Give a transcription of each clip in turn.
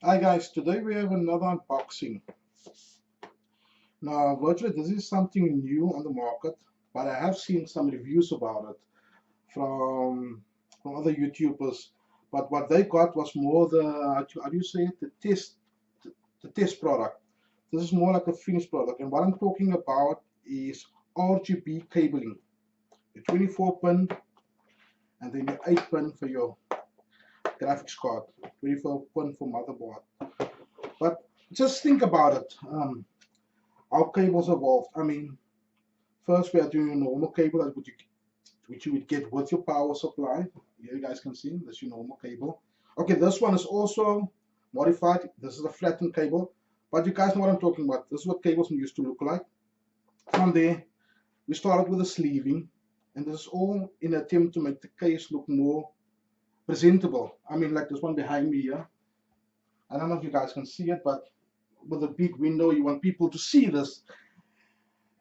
Hi guys, today we have another unboxing. Now, virtually this is something new on the market, but I have seen some reviews about it from other YouTubers. But what they got was more the how do you say it? The test product. This is more like a finished product, and what I'm talking about is RGB cabling. A 24 pin and then your 8 pin for your graphics card, 24 pin for motherboard. But just think about it. How cables evolved. I mean, first we are doing a normal cable which you would get with your power supply. Here you guys can see that's your normal cable. Okay, this one is also modified. This is a flattened cable, but you guys know what I'm talking about. This is what cables used to look like. From there, we started with a sleeving, and this is all in an attempt to make the case look more presentable. I mean, like this one behind me here. I don't know if you guys can see it, but with a big window, you want people to see this.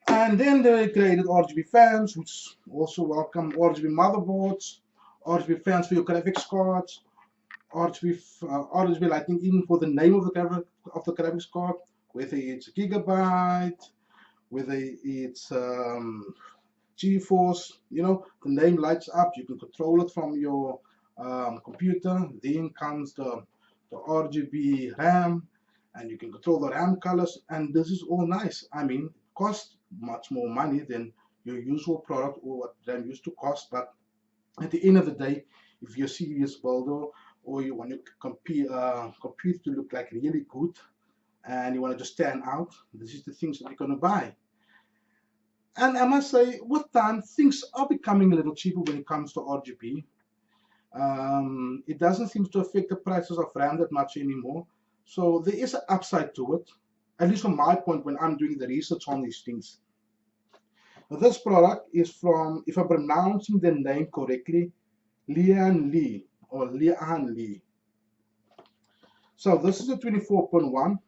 And then they created RGB fans, which also welcome RGB motherboards, RGB fans for your graphics cards, RGB lighting in for the name of the graphics card, whether it's Gigabyte, whether it's GeForce, the name lights up. You can control it from your computer. Then comes the RGB RAM, and you can control the RAM colors, and this is all nice. I mean, it costs much more money than your usual product or what RAM used to cost, but at the end of the day, if you're a serious builder or you want your computer to look like really good and you want to just stand out, this is the things that you're going to buy. And I must say, with time, things are becoming a little cheaper when it comes to RGB. It doesn't seem to affect the prices of RAM that much anymore. So there is an upside to it, at least from my point when I'm doing the research on these things. Now, this product is from, if I'm pronouncing the name correctly, Lian Li or Lian Li. So this is a 24.1,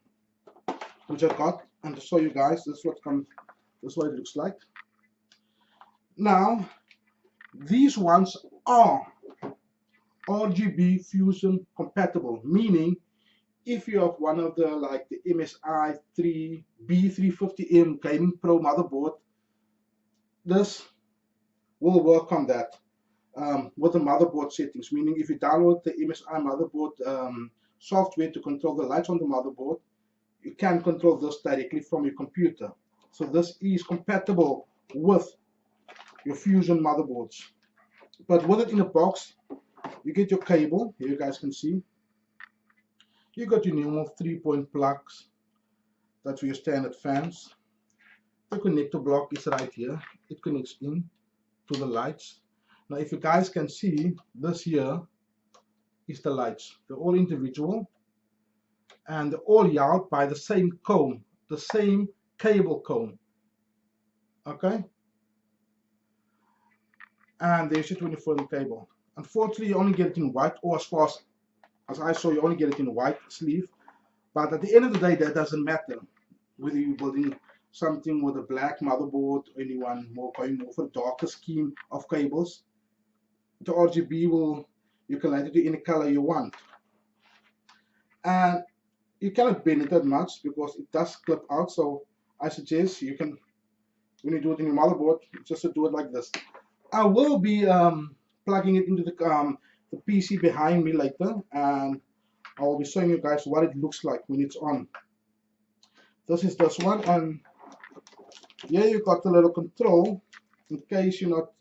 which I got, and to show you guys, this is what it looks like. Now, these ones are RGB fusion compatible, meaning if you have one of the like the MSI B350M Gaming Pro motherboard, this will work on that with the motherboard settings. Meaning, if you download the MSI motherboard software to control the lights on the motherboard, you can control this directly from your computer. So this is compatible with your Fusion motherboards. But with it in a box, you get your cable. Here you guys can see. You got your normal 3-point plugs. That's for your standard fans. The connector block is right here. It connects in to the lights. Now, if you guys can see, this here is the lights. They're all individual, and they're all yelled by the same cone, the same cable cone. Okay? And there's your 24-inch cable. Unfortunately, you only get it in white, or as far as I saw, you only get it in white sleeve. But at the end of the day, that doesn't matter. Whether you're building something with a black motherboard or anyone going more for a darker scheme of cables, the RGB you can light it to any color you want. And you cannot bend it that much because it does clip out. So I suggest you can, when you do it in your motherboard, just to do it like this. I will be plugging it into the PC behind me later, and I will be showing you guys what it looks like when it's on. This is this one, and here you got the little control. In case you're not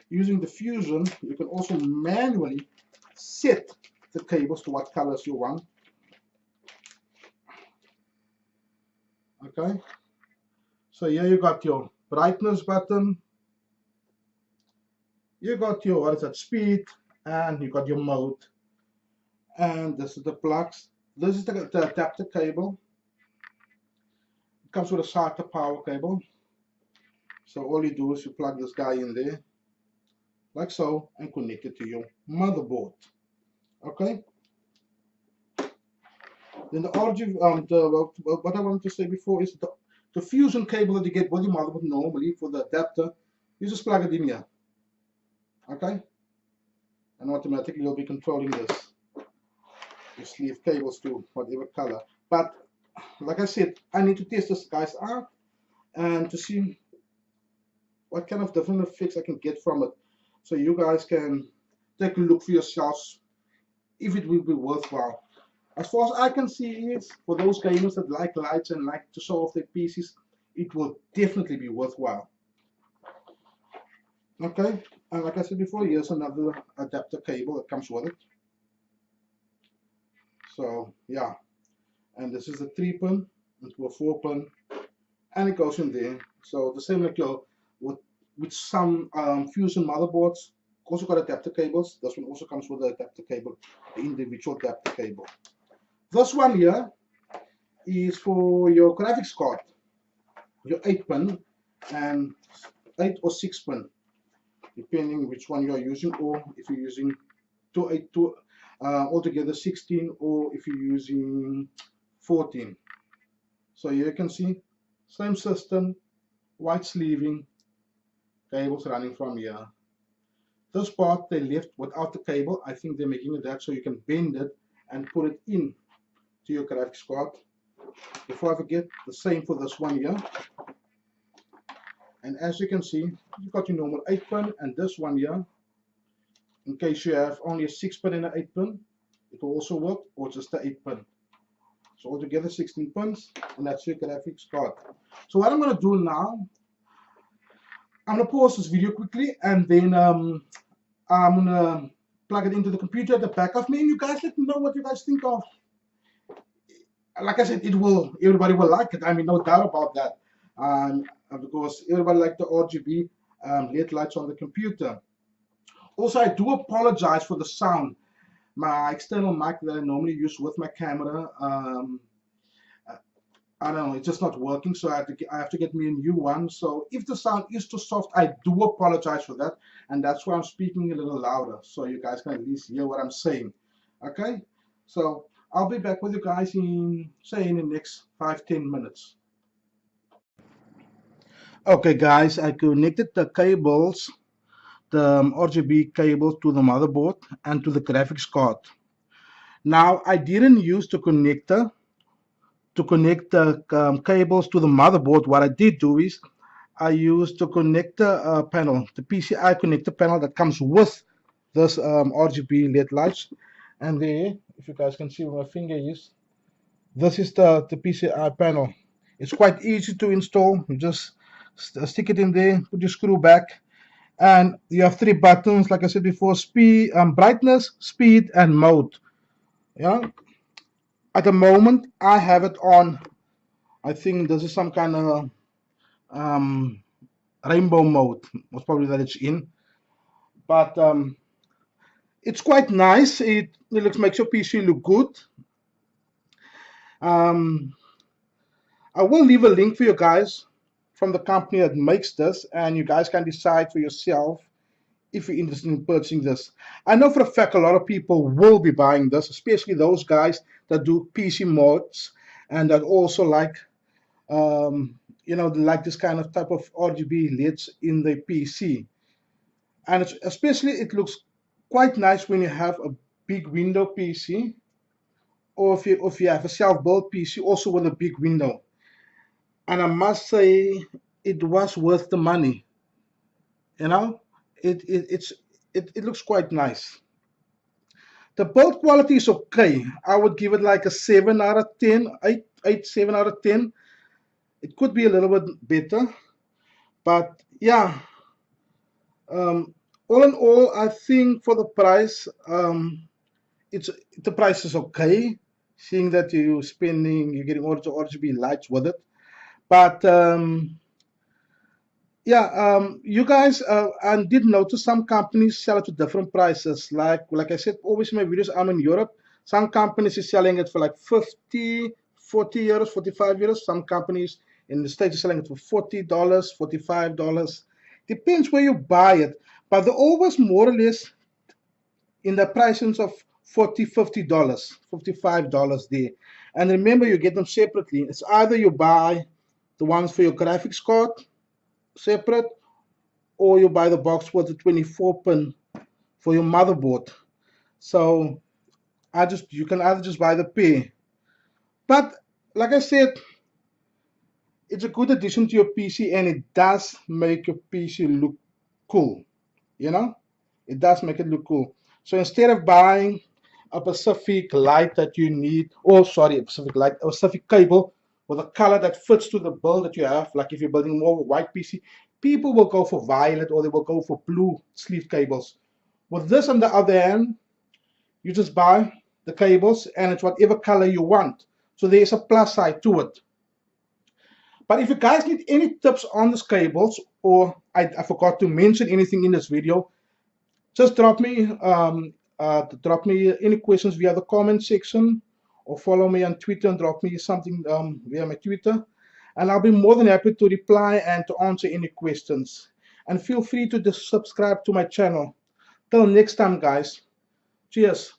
using the Fusion, you can also manually set the cables to what colors you want. Okay, so here you got your brightness button. You got your, what is that, speed, and you got your mode. And this is the plugs. This is the adapter cable. It comes with a SATA power cable. So all you do is you plug this guy in there, like so, and connect it to your motherboard. Okay. Then the RGB, what I wanted to say before is the Fusion cable that you get with your motherboard normally for the adapter, you just plug it in here. Okay, and automatically you'll be controlling this. your sleeve cables to whatever color. But like I said, I need to test this guys out and to see what kind of different effects I can get from it, so you guys can take a look for yourselves if it will be worthwhile. As far as I can see is, for those gamers that like lights and like to show off their PCs, it will definitely be worthwhile. Okay, and like I said before, here's another adapter cable that comes with it. So yeah, and this is a 3-pin into a 4-pin, and it goes in there. So the same like your with some Fusion motherboards, also got adapter cables. This one also comes with the adapter cable, the individual adapter cable. This one here is for your graphics card, your 8-pin and 8 or 6-pin, depending which one you are using, or if you're using altogether 16, or if you're using 14. So here you can see, same system, white sleeving, cables running from here. This part they left without the cable. I think they're making it that so you can bend it and put it in to your graphics card. Before I forget, the same for this one here. And as you can see, you've got your normal 8-pin, and this one here, in case you have only a 6-pin and an 8-pin, it will also work, or just the 8-pin. So altogether 16 pins, and that's your graphics card. So what I'm going to do now, I'm going to pause this video quickly, and then I'm going to plug it into the computer at the back of me, and you guys let me know what you guys think of. Like I said, everybody will like it. I mean, no doubt about that. Because everybody likes the RGB LED lights on the computer. Also, I do apologize for the sound. My external mic that I normally use with my camera, I don't know, it's just not working, so I have to get me a new one. So if the sound is too soft, I do apologize for that, and that's why I'm speaking a little louder, so you guys can at least hear what I'm saying. Okay, so I'll be back with you guys in, say, in the next 5-10 minutes. Okay guys, I connected the cables, the RGB cable, to the motherboard and to the graphics card. Now I didn't use the connector to connect the cables to the motherboard. What I did do is I used the connector panel, the PCI connector panel that comes with this RGB LED lights. And there, if you guys can see where my finger is, this is the PCI panel. It's quite easy to install. You just stick it in there, put your screw back, and you have 3 buttons, like I said before: speed, brightness, speed, and mode. Yeah. At the moment, I have it on. I think this is some kind of rainbow mode. Most probably that it's in, but it's quite nice. It makes your PC look good. I will leave a link for you guys from the company that makes this, and you guys can decide for yourself if you're interested in purchasing this. I know for a fact a lot of people will be buying this, especially those guys that do PC mods and that also like, like this kind of type of RGB LEDs in the PC. And especially it looks quite nice when you have a big window PC, or if you have a self-built PC also with a big window. And I must say, it was worth the money. You know, it looks quite nice. The build quality is okay. I would give it like a 7 out of 10, 7 out of 10. It could be a little bit better, but yeah. All in all, I think for the price, the price is okay. Seeing that you're getting all the RGB lights with it. But you guys, I did notice some companies sell it to different prices. Like I said, always in my videos, I'm in Europe. Some companies is selling it for like 50, 40 euros, 45 euros. Some companies in the States are selling it for $40, $45. Depends where you buy it. But they're always more or less in the prices of $40, $50, $55 there. And remember, you get them separately. It's either you buy the ones for your graphics card separate, or you buy the box with the 24-pin for your motherboard. So you can either just buy the pair. But like I said, it's a good addition to your PC, and it does make your PC look cool. You know, it does make it look cool. So instead of buying a specific light that you need, or sorry, a specific light, a specific cable with a color that fits to the build that you have, like if you're building more of a white PC, people will go for violet or they will go for blue sleeve cables. With this, on the other hand, you just buy the cables and it's whatever color you want. So there's a plus side to it. But if you guys need any tips on these cables, or I forgot to mention anything in this video, just drop me any questions via the comment section, or follow me on Twitter and drop me something via my Twitter, and I'll be more than happy to reply and to answer any questions. And feel free to just subscribe to my channel. Till next time, guys. Cheers.